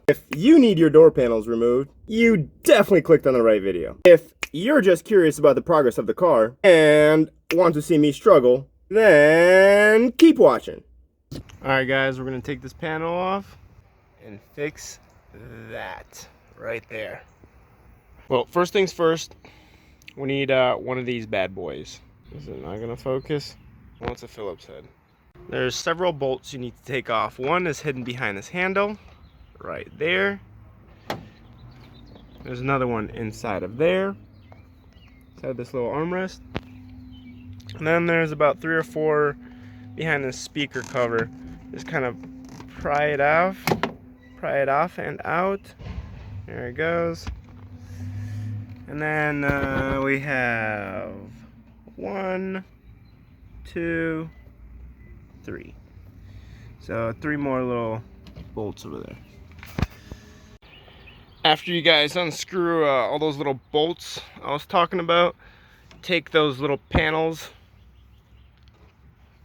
If you need your door panels removed, you definitely clicked on the right video. If you're just curious about the progress of the car and want to see me struggle, then keep watching. Alright guys, we're going to take this panel off and fix that right there. Well, first things first, we need one of these bad boys. Is it not going to focus? Well, it's a Phillips head. There's several bolts you need to take off. One is hidden behind this handle, right there. There's another one inside of there, inside this little armrest. And then there's about 3 or 4 behind this speaker cover. Just kind of pry it off and out. There it goes. And then we have 1, 2, 3. So 3 more little bolts over there. After you guys unscrew all those little bolts I was talking about, take those little panels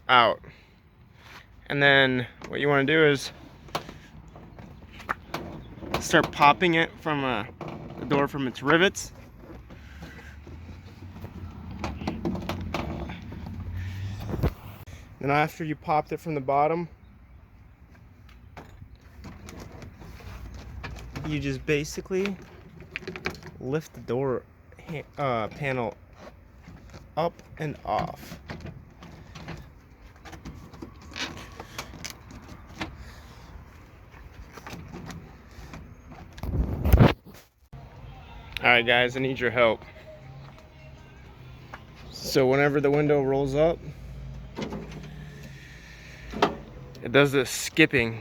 out. And then what you want to do is start popping it from the door from its rivets. Then after you popped it from the bottom, you just basically lift the door panel up and off. Alright guys, I need your help. So whenever the window rolls up, it does this skipping.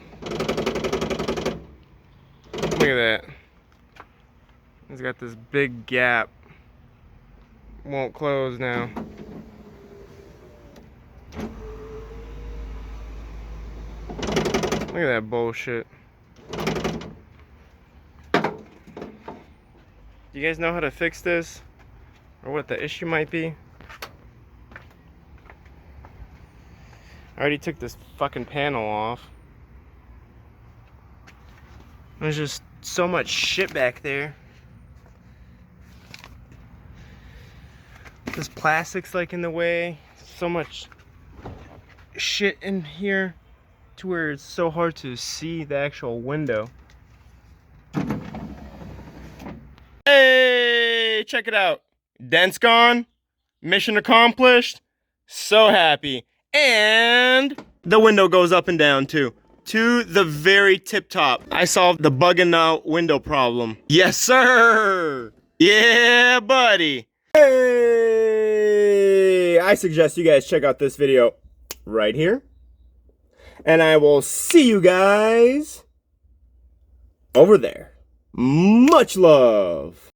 Look at that. It's got this big gap. Won't close now. Look at that bullshit. Do you guys know how to fix this? Or what the issue might be? I already took this fucking panel off. There's just so much shit back there. This plastic's like in the way. So much shit in here to where it's so hard to see the actual window. Hey, check it out. Dent's gone. Mission accomplished. So happy. And the window goes up and down too. To the very tip top. I solved the bugging out window problem. Yes, sir. Yeah, buddy. Hey, I suggest you guys check out this video right here. And I will see you guys over there. Much love.